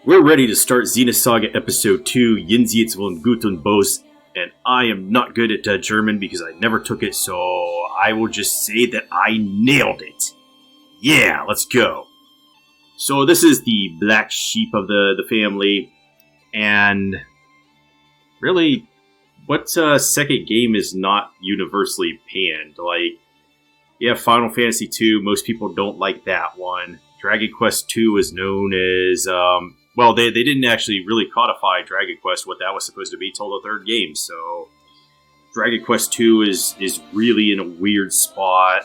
We're ready to start Xenosaga Episode 2, Jenseits von Guten Bos, and I am not good at German because I never took it, so I will just say that I nailed it. Yeah, let's go. So this is the black sheep of the family, and really, what second game is not universally panned? Like, yeah, Final Fantasy II, most people don't like that one. Dragon Quest II is known as, well, they didn't actually really codify Dragon Quest, what that was supposed to be, till the third game, so Dragon Quest II is really in a weird spot.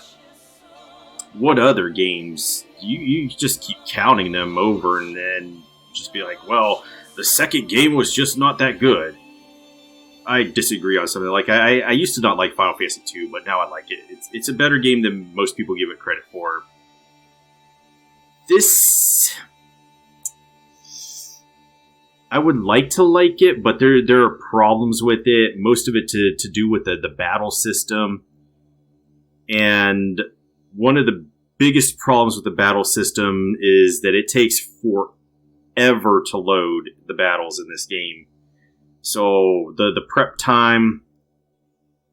What other games? You just keep counting them over and then just be like, well, the second game was just not that good. I disagree on something. Like, I used to not like Final Fantasy II, but now I like it. It's a better game than most people give it credit for. This, I would like to like it, but there are problems with it. Most of it to do with the battle system. And one of the biggest problems with the battle system is that it takes forever to load the battles in this game. So the prep time,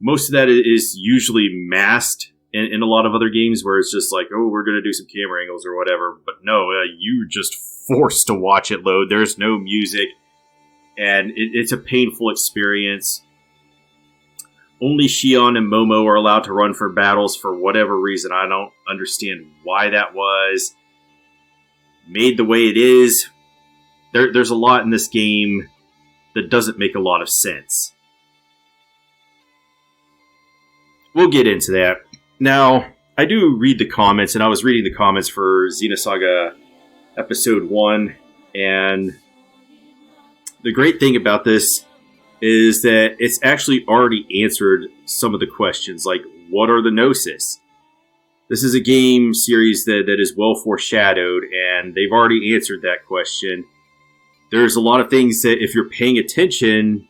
most of that is usually masked in a lot of other games where it's just like, oh, we're going to do some camera angles or whatever. But no, you're just forced to watch it load. There's no music, and it's a painful experience. Only Shion and Momo are allowed to run for battles for whatever reason. I don't understand why that was made the way it is. There's a lot in this game that doesn't make a lot of sense. We'll get into that. Now, I do read the comments, and I was reading the comments for Xenosaga Episode 1, and the great thing about this is that it's actually already answered some of the questions, like, what are the Gnosis? This is a game series that is well foreshadowed, and they've already answered that question. There's a lot of things that if you're paying attention,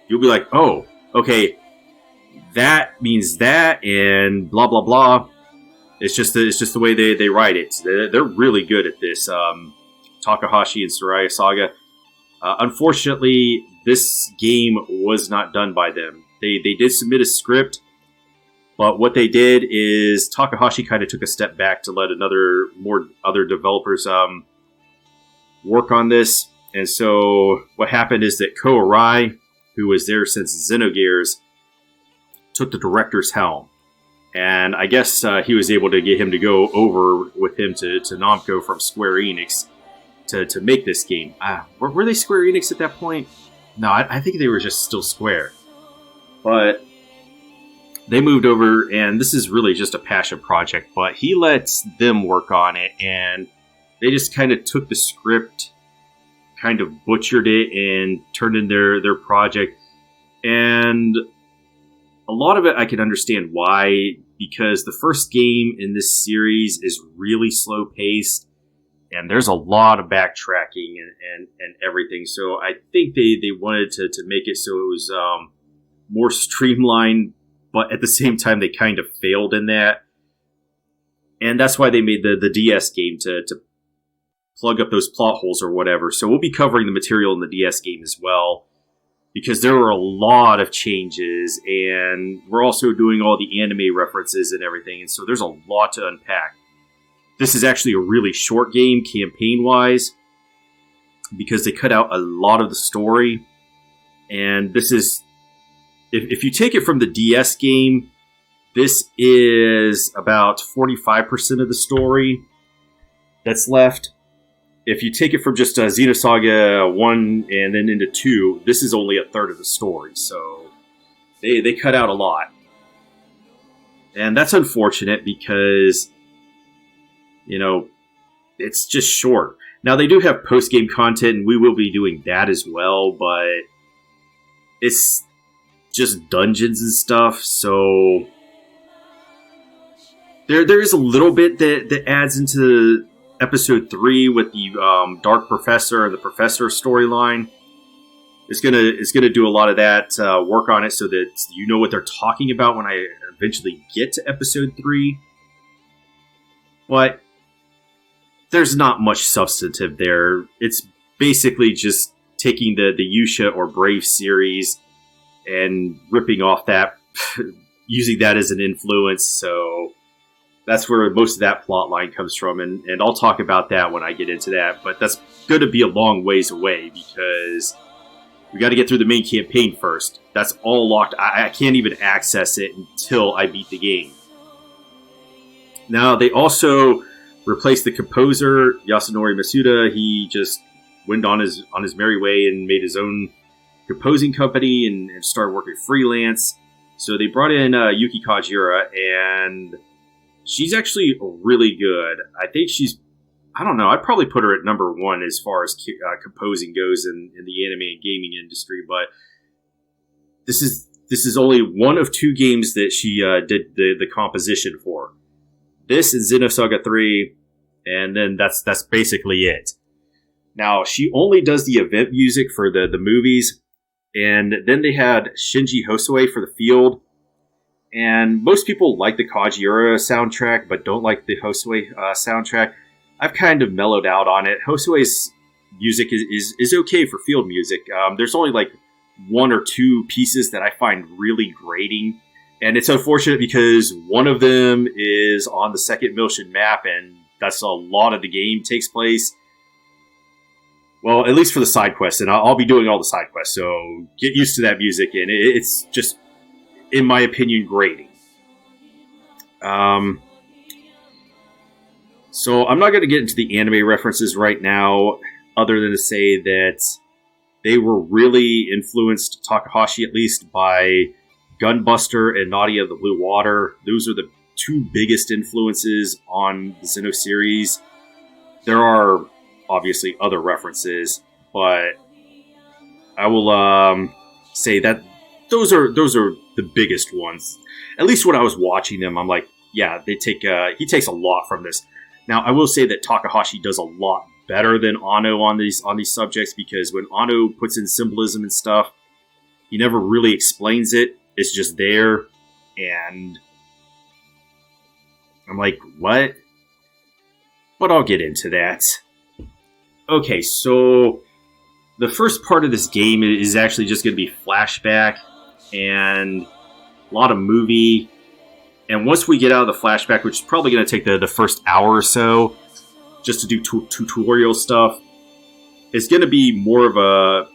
you'll be like, oh, okay, that means that, and blah, blah, blah. It's just the way they write it. They're really good at this. Takahashi and Xenosaga. Unfortunately, this game was not done by them. They did submit a script, but what they did is Takahashi kind of took a step back to let other developers work on this. And so what happened is that Ko Arai, who was there since Xenogears, took the director's helm. And I guess he was able to get him to go over with him to Namco from Square Enix to make this game. Were they Square Enix at that point? No, I think they were just still Square. But they moved over, and this is really just a passion project, but he lets them work on it, and they just kind of took the script, kind of butchered it, and turned in their project. And a lot of it I can understand why, because the first game in this series is really slow paced, and there's a lot of backtracking and everything. So I think they wanted to make it so it was more streamlined, but at the same time they kind of failed in that. And that's why they made the DS game to plug up those plot holes or whatever. So we'll be covering the material in the DS game as well, because there were a lot of changes, and we're also doing all the anime references and everything, and so there's a lot to unpack. This is actually a really short game, campaign-wise, because they cut out a lot of the story, and this is... If you take it from the DS game, this is about 45% of the story that's left. If you take it from just Xenosaga 1 and then into 2, this is only a third of the story, so they cut out a lot. And that's unfortunate because, you know, it's just short. Now, they do have post-game content, and we will be doing that as well, but it's just dungeons and stuff, so there is a little bit that adds into Episode 3 with the Dark Professor and the Professor storyline. It's gonna do a lot of that, work on it so that you know what they're talking about when I eventually get to Episode 3. But there's not much substantive there. It's basically just taking the Yusha or Brave series and ripping off that, using that as an influence. So that's where most of that plot line comes from, and I'll talk about that when I get into that. But that's going to be a long ways away because we got to get through the main campaign first. That's all locked. I can't even access it until I beat the game. Now, they also replaced the composer, Yasunori Masuda. He just went on his merry way and made his own composing company and started working freelance. So they brought in Yuki Kajiura, and she's actually really good. I think I don't know, I'd probably put her at number one as far as composing goes in the anime and gaming industry, but this is only one of two games that she did the composition for. This is Xenosaga 3, and then that's basically it. Now, she only does the event music for the movies, and then they had Shinji Hosoe for the field. And most people like the Kajiura soundtrack, but don't like the Hosoe soundtrack. I've kind of mellowed out on it. Hosoe's music is okay for field music. There's only like one or two pieces that I find really grating. And it's unfortunate because one of them is on the second Miltian map, and that's a lot of the game takes place. Well, at least for the side quests, and I'll be doing all the side quests, so get used to that music, and it's just, in my opinion, grating. So I'm not going to get into the anime references right now, other than to say that they were really influenced, Takahashi at least, by Gunbuster and Nadia of the Blue Water. Those are the two biggest influences on the Xeno series. There are obviously other references, but I will say that those are the biggest ones. At least when I was watching them, I'm like, yeah, he takes a lot from this. Now, I will say that Takahashi does a lot better than Anno on these subjects, because when Anno puts in symbolism and stuff, he never really explains it. It's just there, and I'm like, what? But I'll get into that. Okay, so the first part of this game is actually just going to be flashback and a lot of movie. And once we get out of the flashback, which is probably going to take the first hour or so, just to do tutorial stuff, it's going to be more of a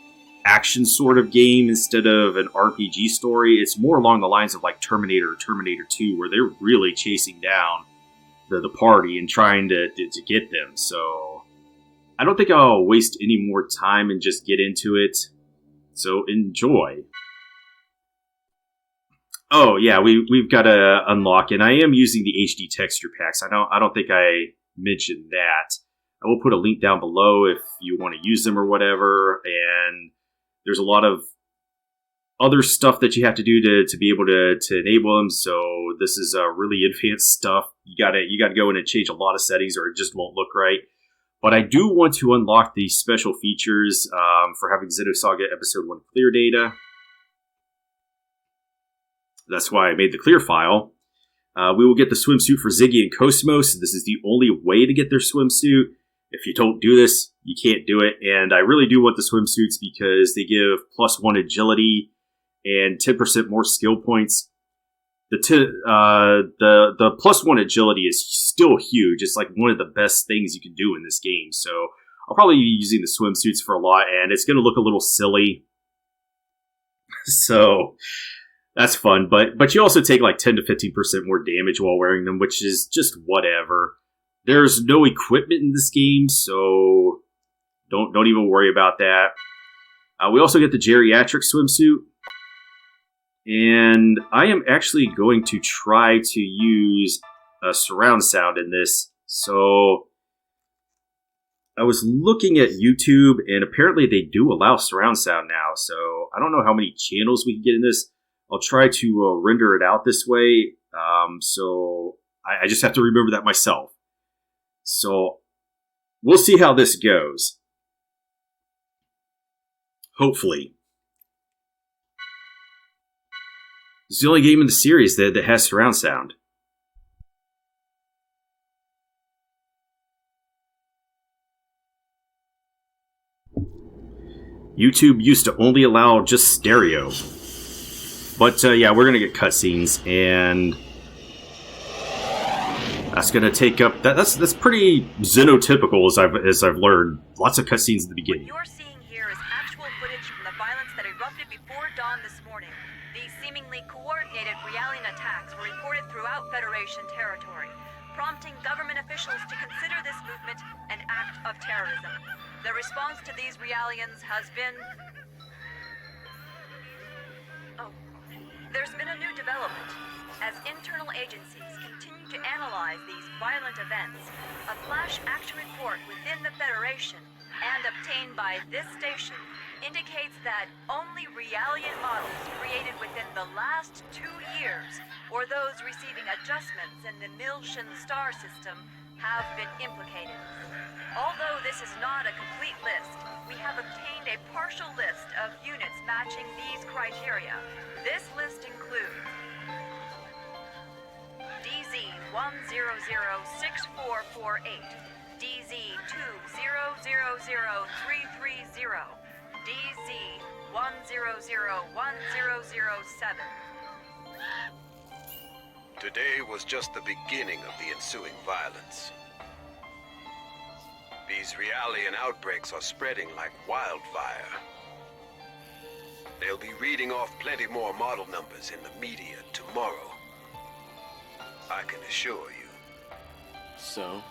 action sort of game instead of an RPG story. It's more along the lines of like Terminator or Terminator 2, where they're really chasing down the party and trying to get them. So I don't think I'll waste any more time and just get into it. So enjoy. Oh yeah, we've got to unlock, and I am using the HD texture packs. I don't think I mentioned that. I will put a link down below if you want to use them or whatever. And there's a lot of other stuff that you have to do to be able to enable them. So this is really advanced stuff. You gotta go in and change a lot of settings, or it just won't look right. But I do want to unlock the special features for having Xenosaga Episode 1 clear data. That's why I made the clear file. We will get the swimsuit for Ziggy and Cosmos. This is the only way to get their swimsuit. If you don't do this, you can't do it. And I really do want the swimsuits because they give +1 agility and 10% more skill points. The +1 agility is still huge. It's like one of the best things you can do in this game. So I'll probably be using the swimsuits for a lot, and it's going to look a little silly. So that's fun. But you also take like 10 to 15% more damage while wearing them, which is just whatever. There's no equipment in this game, so don't even worry about that. We also get the geriatric swimsuit. And I am actually going to try to use surround sound in this. So I was looking at YouTube, and apparently they do allow surround sound now. So I don't know how many channels we can get in this. I'll try to render it out this way. So I just have to remember that myself. So we'll see how this goes. Hopefully. It's the only game in the series that has surround sound. YouTube used to only allow just stereo. But yeah, we're gonna get cutscenes, and that's gonna take up. That's pretty xenotypical, as I've learned. Lots of cutscenes at the beginning. What you're seeing here is actual footage from the violence that erupted before dawn this morning. These seemingly coordinated Realian attacks were reported throughout Federation territory, prompting government officials to consider this movement an act of terrorism. The response to these Realians has been... There's been a new development. As internal agencies continue to analyze these violent events, a flash action report within the Federation and obtained by this station indicates that only Realian models created within the last 2 years, or those receiving adjustments in the Miltian star system, have been implicated. Although this is not a complete list, we have obtained a partial list of units matching these criteria. This list includes DZ-100-6448, DZ-2000330, DZ-100-1007. Today was just the beginning of the ensuing violence. These Realian outbreaks are spreading like wildfire. They'll be reading off plenty more model numbers in the media tomorrow. I can assure you. So,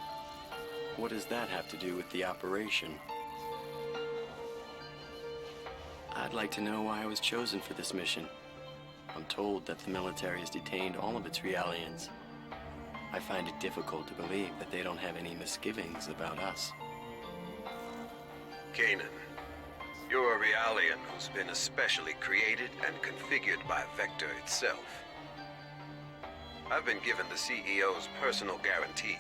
what does that have to do with the operation? I'd like to know why I was chosen for this mission. I'm told that the military has detained all of its Realians. I find it difficult to believe that they don't have any misgivings about us. Kanan, you're a Realian who's been especially created and configured by Vector itself. I've been given the CEO's personal guarantee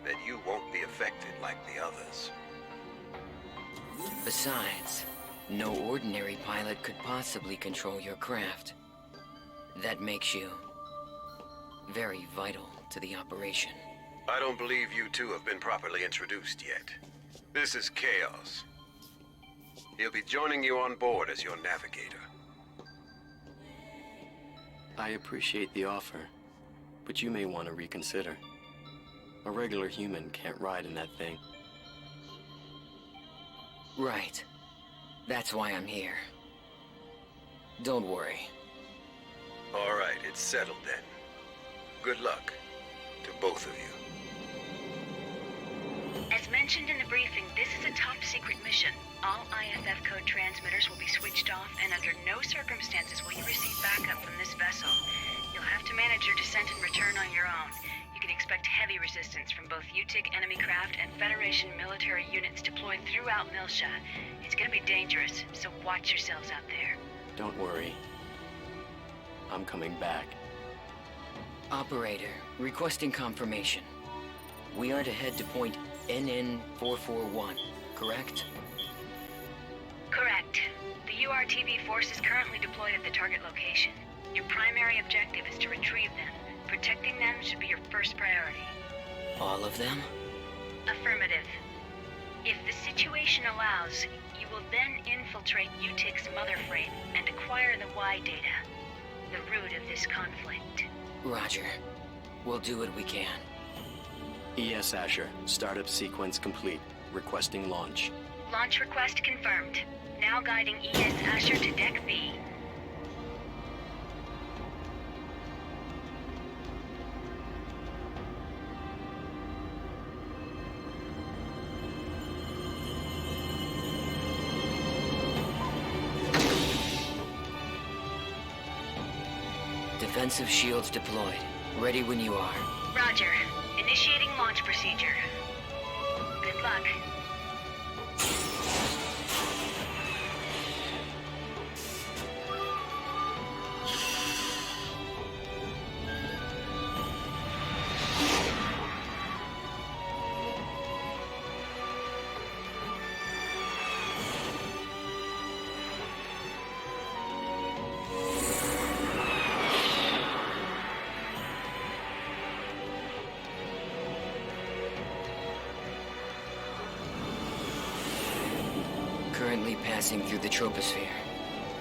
that you won't be affected like the others. Besides, no ordinary pilot could possibly control your craft. That makes you very vital to the operation. I don't believe you two have been properly introduced yet. This is Chaos. He'll be joining you on board as your navigator. I appreciate the offer, but you may want to reconsider. A regular human can't ride in that thing. Right. That's why I'm here. Don't worry. All right, it's settled then. Good luck to both of you. As mentioned in the briefing, this is a top-secret mission. All IFF code transmitters will be switched off, and under no circumstances will you receive backup from this vessel. You'll have to manage your descent and return on your own. You can expect heavy resistance from both UTIC enemy craft and Federation military units deployed throughout Miltia. It's gonna be dangerous, so watch yourselves out there. Don't worry. I'm coming back. Operator, requesting confirmation. We are to head to point NN441, correct? Correct. The URTV force is currently deployed at the target location. Your primary objective is to retrieve them. Protecting them should be your first priority. All of them? Affirmative. If the situation allows, you will then infiltrate UTIC's mother frame and acquire the Y data, the root of this conflict. Roger. We'll do what we can. ES Asher, startup sequence complete. Requesting launch. Launch request confirmed. Now guiding ES Asher to Deck B. Defensive shields deployed. Ready when you are. Roger. Initiating launch procedure. Good luck. currently passing through the troposphere.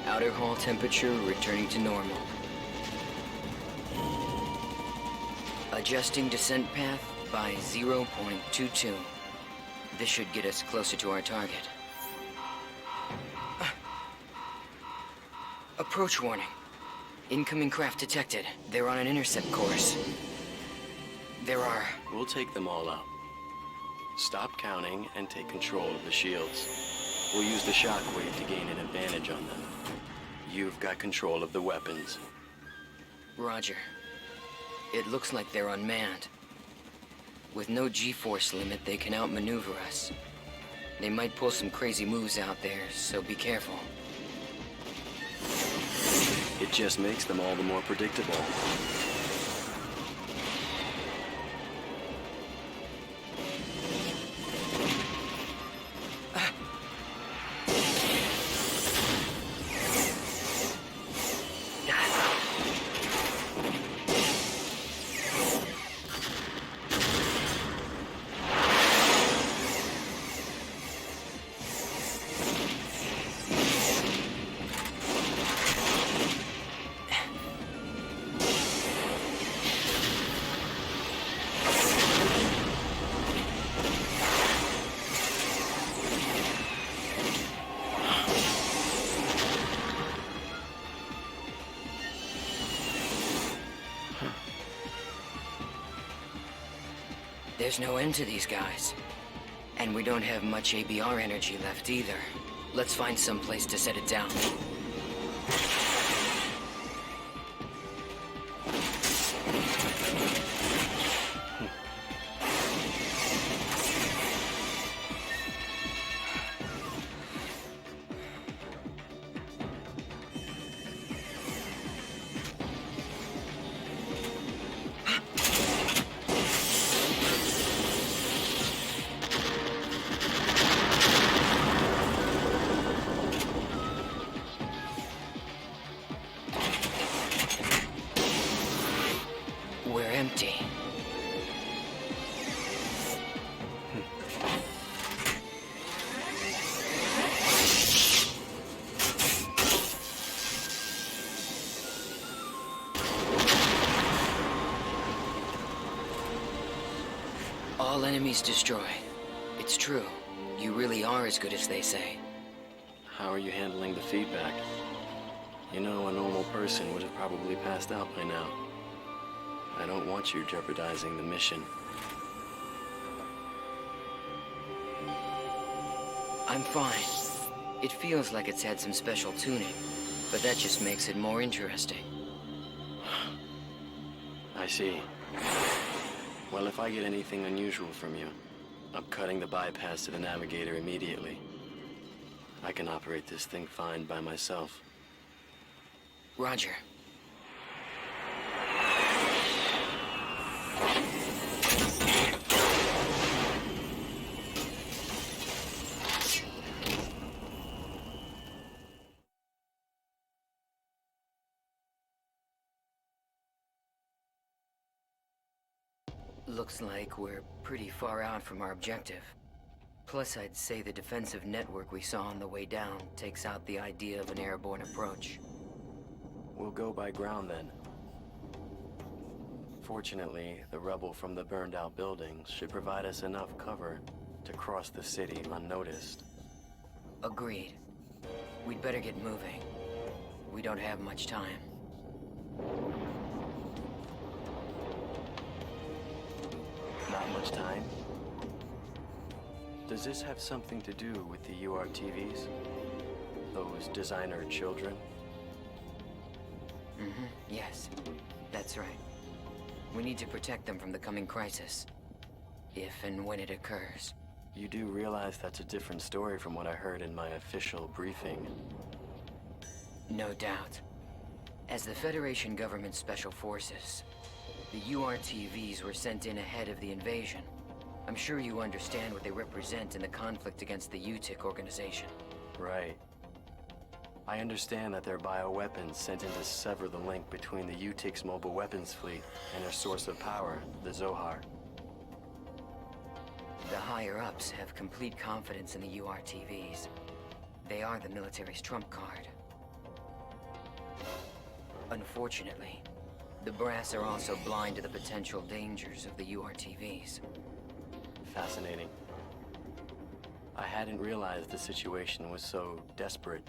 Outer hull temperature returning to normal. Adjusting descent path by 0.22. This should get us closer to our target. Approach warning. Incoming craft detected. They're on an intercept course. There are... We'll take them all out. Stop counting and take control of the shields. We'll use the shockwave to gain an advantage on them. You've got control of the weapons. Roger. It looks like they're unmanned. With no G-force limit, they can outmaneuver us. They might pull some crazy moves out there, so be careful. It just makes them all the more predictable. There's no end to these guys. And we don't have much ABR energy left either. Let's find some place to set it down. We're empty. All enemies destroy. It's true. You really are as good as they say. How are you handling the feedback? You know, a normal person would have probably passed out by now. I don't want you jeopardizing the mission. I'm fine. It feels like it's had some special tuning, but that just makes it more interesting. I see. Well, if I get anything unusual from you, I'm cutting the bypass to the navigator immediately. I can operate this thing fine by myself. Roger. Looks like we're pretty far out from our objective. Plus, I'd say the defensive network we saw on the way down takes out the idea of an airborne approach. We'll go by ground then. Fortunately, the rubble from the burned-out buildings should provide us enough cover to cross the city unnoticed. Agreed. We'd better get moving. We don't have much time. Not much time? Does this have something to do with the URTVs? Those designer children? Yes, that's right. We need to protect them from the coming crisis. If and when it occurs. You do realize that's a different story from what I heard in my official briefing. No doubt. As the Federation Government Special Forces, the URTVs were sent in ahead of the invasion. I'm sure you understand what they represent in the conflict against the UTIC organization. Right. I understand that they're bioweapons sent in to sever the link between the UTIC's mobile weapons fleet and their source of power, the Zohar. The higher-ups have complete confidence in the URTVs. They are the military's trump card. Unfortunately, the brass are also blind to the potential dangers of the URTVs. Fascinating. I hadn't realized the situation was so desperate.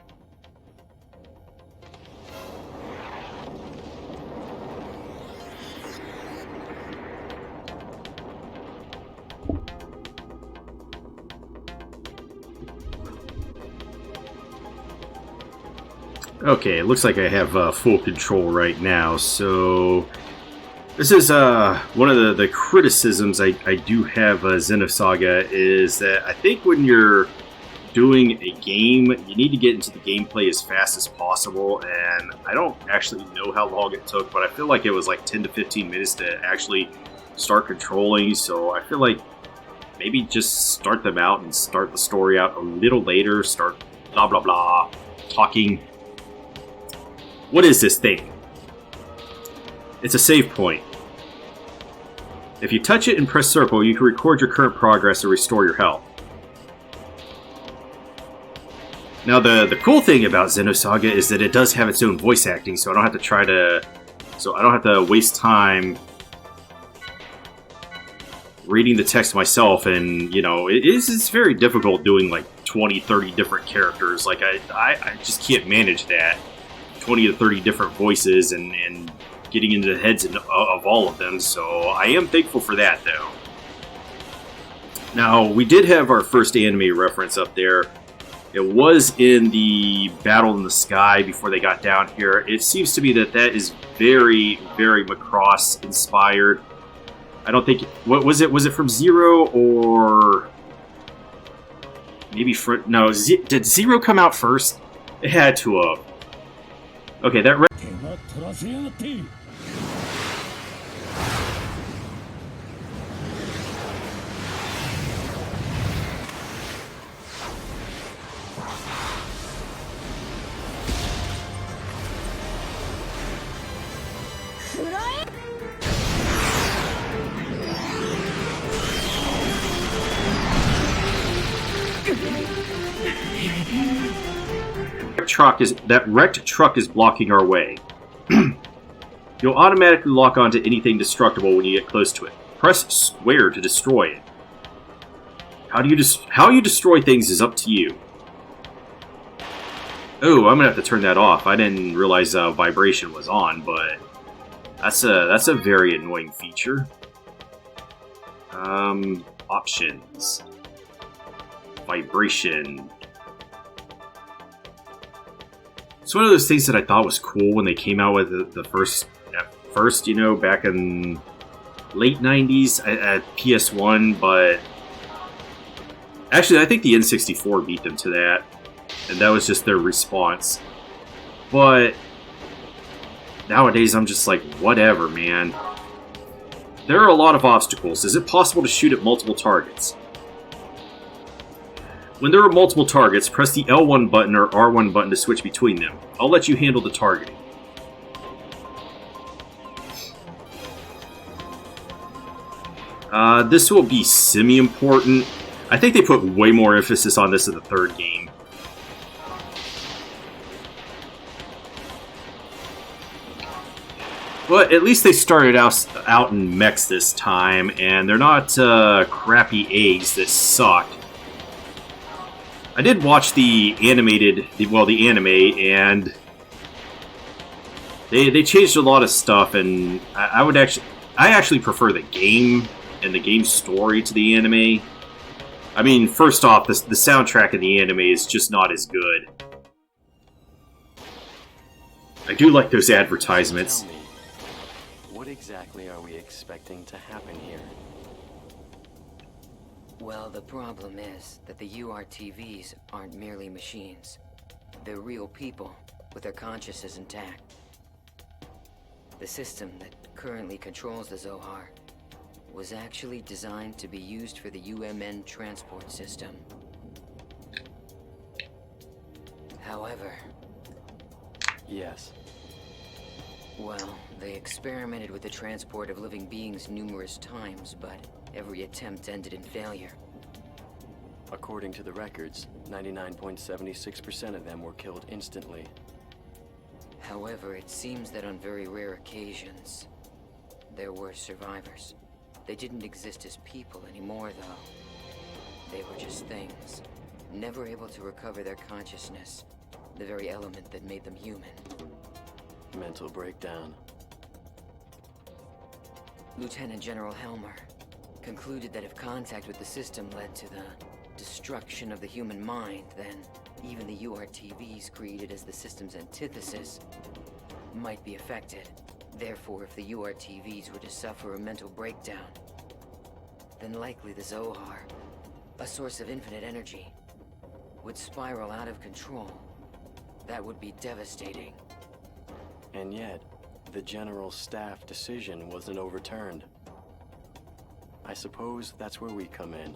Okay, it looks like I have full control right now, so this is one of the criticisms I do have Xenosaga is that I think when you're doing a game, you need to get into the gameplay as fast as possible, and I don't actually know how long it took, but I feel like it was like 10 to 15 minutes to actually start controlling, so I feel like maybe just start them out and start the story out a little later, start blah blah blah, talking. What is this thing? It's a save point. If you touch it and press circle, you can record your current progress and restore your health. Now the cool thing about Xenosaga is that it does have its own voice acting, so I don't have to waste time reading the text myself, and you know, it's very difficult doing like 20, 30 different characters. Like I just can't manage that. 20 to 30 different voices and getting into the heads of all of them, so I am thankful for that, though. Now, we did have our first anime reference up there. It was in the Battle in the Sky before they got down here. It seems to me that is very, very Macross inspired. I don't think... What was it? Was it from Zero or... Maybe from... No, did Zero come out first? It had to have. Okay, that... That wrecked truck is blocking our way. You'll automatically lock onto anything destructible when you get close to it. Press square to destroy it. How you destroy things is up to you. Oh, I'm gonna have to turn that off. I didn't realize vibration was on, but that's a very annoying feature. Options. Vibration. It's one of those things that I thought was cool when they came out with the first, you know, back in late 90s at PS1, but actually I think the N64 beat them to that, and that was just their response. But nowadays I'm just like, whatever, man. There are a lot of obstacles. Is it possible to shoot at multiple targets? When there are multiple targets, press the L1 button or R1 button to switch between them. I'll let you handle the targeting. This will be semi-important. I think they put way more emphasis on this in the third game. But at least they started out in mechs this time, and they're not crappy eggs that sucked. I did watch the anime, and they changed a lot of stuff, and I actually prefer the game and the game story to the anime. I mean, first off, the soundtrack in the anime is just not as good. I do like those advertisements. Tell me, what exactly are we expecting to happen here? Well, the problem is that the URTVs aren't merely machines. They're real people, with their consciousness intact. The system that currently controls the Zohar was actually designed to be used for the UMN transport system. However... Yes. Well, they experimented with the transport of living beings numerous times, but every attempt ended in failure. According to the records, 99.76% of them were killed instantly. However, it seems that on very rare occasions, there were survivors. They didn't exist as people anymore, though. They were just things, never able to recover their consciousness, the very element that made them human. Mental breakdown. Lieutenant General Helmer concluded that if contact with the system led to the destruction of the human mind, then even the URTVs created as the system's antithesis might be affected. Therefore, if the URTVs were to suffer a mental breakdown, then likely the Zohar, a source of infinite energy, would spiral out of control. That would be devastating. And yet, the General Staff decision wasn't overturned. I suppose that's where we come in.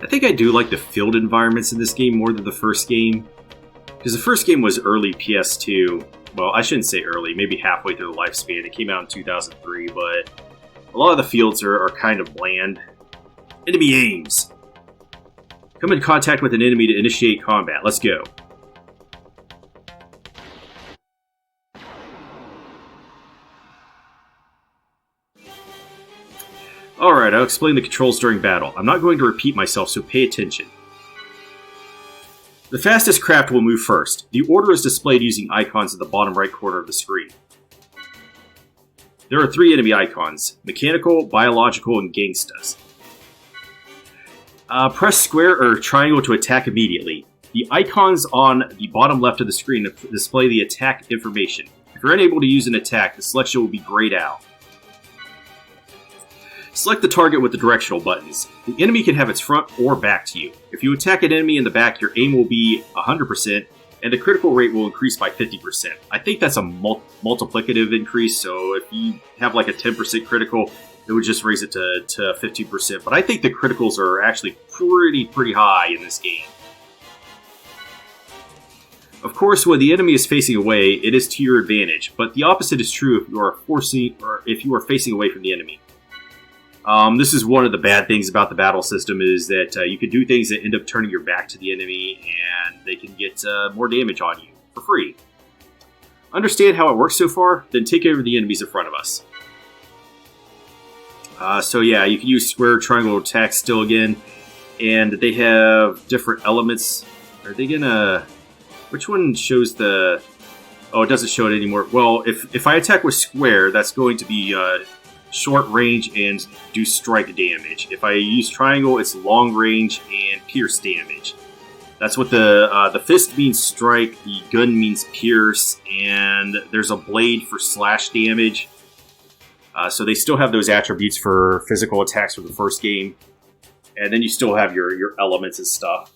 I think I do like the field environments in this game more than the first game. Because the first game was early PS2. Well, I shouldn't say early, maybe halfway through the lifespan. It came out in 2003, but a lot of the fields are kind of bland. Enemy aims. Come in contact with an enemy to initiate combat. Let's go. Alright, I'll explain the controls during battle. I'm not going to repeat myself, so pay attention. The fastest craft will move first. The order is displayed using icons in the bottom right corner of the screen. There are 3 enemy icons: mechanical, biological, and gangstas. Press square or triangle to attack immediately. The icons on the bottom left of the screen display the attack information. If you're unable to use an attack, the selection will be grayed out. Select the target with the directional buttons. The enemy can have its front or back to you. If you attack an enemy in the back, your aim will be 100%, and the critical rate will increase by 50%. I think that's a multiplicative increase, so if you have like a 10% critical, it would just raise it to 15%. But I think the criticals are actually pretty high in this game. Of course, when the enemy is facing away, it is to your advantage, but the opposite is true if you are facing away from the enemy. This is one of the bad things about the battle system, is that you can do things that end up turning your back to the enemy, and they can get more damage on you for free. Understand how it works so far? Then take over the enemies in front of us. So yeah, you can use square, triangle, attack still again, and they have different elements. Are they gonna... Which one shows the... Oh, it doesn't show it anymore. Well, if I attack with square, that's going to be short range and do strike damage. If I use triangle, it's long range and pierce damage. That's what the fist means strike, the gun means pierce, and there's a blade for slash damage. So they still have those attributes for physical attacks from the first game. And then you still have your elements and stuff.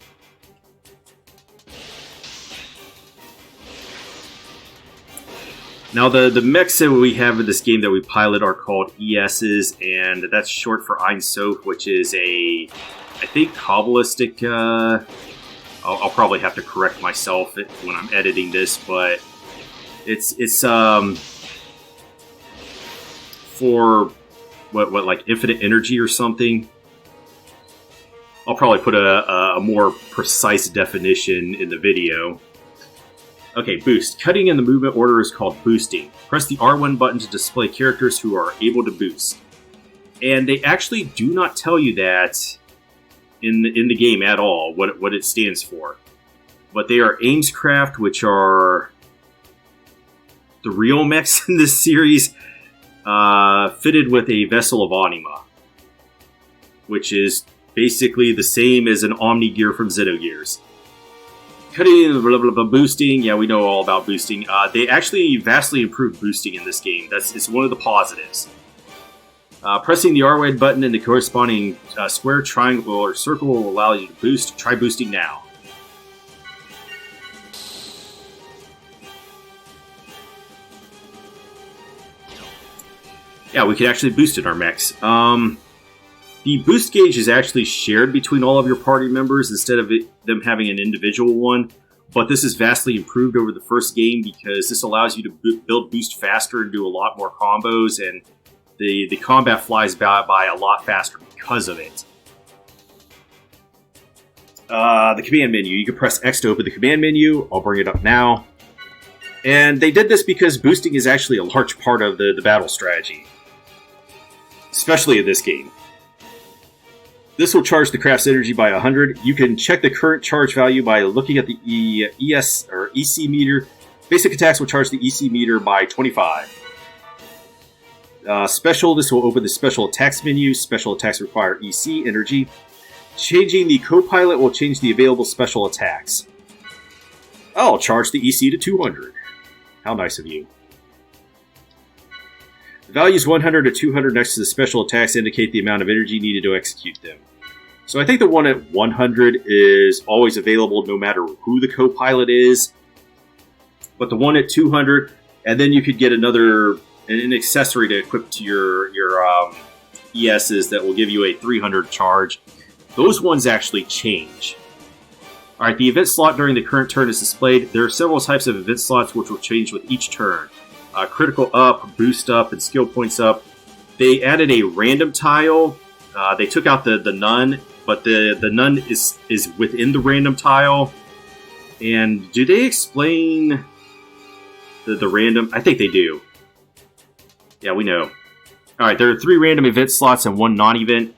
Now, the mechs that we have in this game that we pilot are called ESs, and that's short for Ein Sof, which is I think, Kabbalistic... I'll probably have to correct myself when I'm editing this, but it's for, like infinite energy or something. I'll probably put a more precise definition in the video. Okay, boost. Cutting in the movement order is called boosting. Press the R1 button to display characters who are able to boost. And they actually do not tell you that in the game at all, what it stands for. But they are Aimscraft, which are the real mechs in this series, fitted with a Vessel of Anima, which is basically the same as an Omni Gear from Xenogears. Cutting and boosting, yeah, we know all about boosting. They actually vastly improved boosting in this game. It's one of the positives. Pressing the R1 button and the corresponding square, triangle, or circle will allow you to boost. Try boosting now. Yeah, we can actually boost in our mechs. The boost gauge is actually shared between all of your party members instead of them having an individual one. but this is vastly improved over the first game because this allows you to build boost faster and do a lot more combos, and the combat flies by a lot faster because of it. The command menu. You can press X to open the command menu. I'll bring it up now. And they did this because boosting is actually a large part of the battle strategy, especially in this game. This will charge the craft's energy by 100. You can check the current charge value by looking at the ES or EC meter. Basic attacks will charge the EC meter by 25. Special, this will open the special attacks menu. Special attacks require EC energy. Changing the co-pilot will change the available special attacks. I'll charge the EC to 200. How nice of you. The values 100 to 200 next to the special attacks indicate the amount of energy needed to execute them. So I think the one at 100 is always available no matter who the co-pilot is. But the one at 200, and then you could get an accessory to equip to your ESs that will give you a 300 charge. Those ones actually change. Alright, the event slot during the current turn is displayed. There are several types of event slots which will change with each turn. Critical up, boost up, and skill points up. They added a random tile. They took out the none, but the none is within the random tile. And do they explain the random? I think they do. Yeah, we know. Alright, there are 3 random event slots and 1 non-event.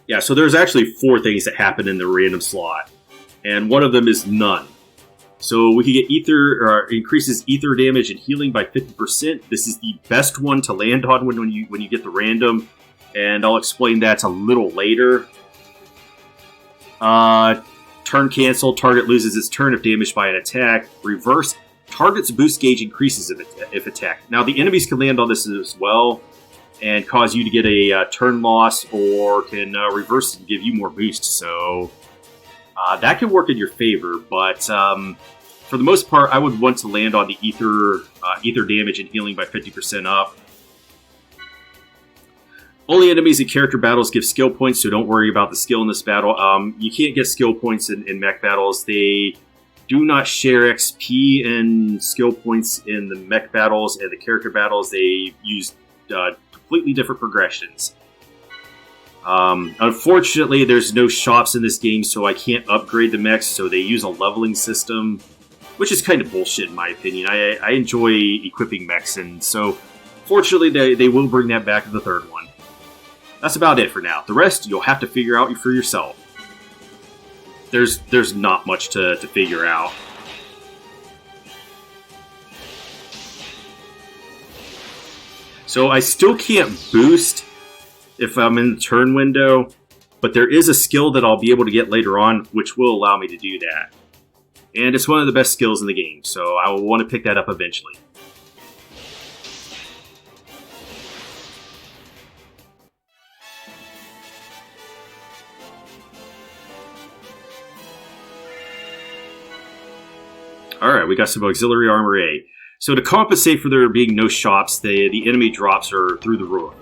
Yeah, so there's actually 4 things that happen in the random slot. And one of them is none. So we can get ether, or increases ether damage and healing by 50%. This is the best one to land on when you get the random. And I'll explain that a little later. Turn cancel. Target loses its turn if damaged by an attack. Reverse. Target's boost gauge increases if attacked. Now the enemies can land on this as well and cause you to get a turn loss, or can reverse and give you more boost. So that can work in your favor, but for the most part, I would want to land on the ether damage and healing by 50% up. Only enemies in character battles give skill points, so don't worry about the skill in this battle. You can't get skill points in mech battles. They do not share XP and skill points in the mech battles, and the character battles they use completely different progressions. Unfortunately, there's no shops in this game, so I can't upgrade the mechs, so they use a leveling system, which is kind of bullshit in my opinion. I enjoy equipping mechs, and so fortunately they will bring that back in the third one. That's about it for now. The rest you'll have to figure out for yourself. There's not much to figure out. So I still can't boost if I'm in the turn window, but there is a skill that I'll be able to get later on, which will allow me to do that. And it's one of the best skills in the game, so I will want to pick that up eventually. Alright, we got some auxiliary armor A. So to compensate for there being no shops, the enemy drops are through the roof.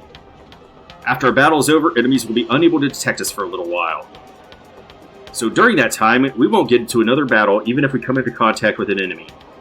After our battle is over, enemies will be unable to detect us for a little while. So during that time, we won't get into another battle even if we come into contact with an enemy.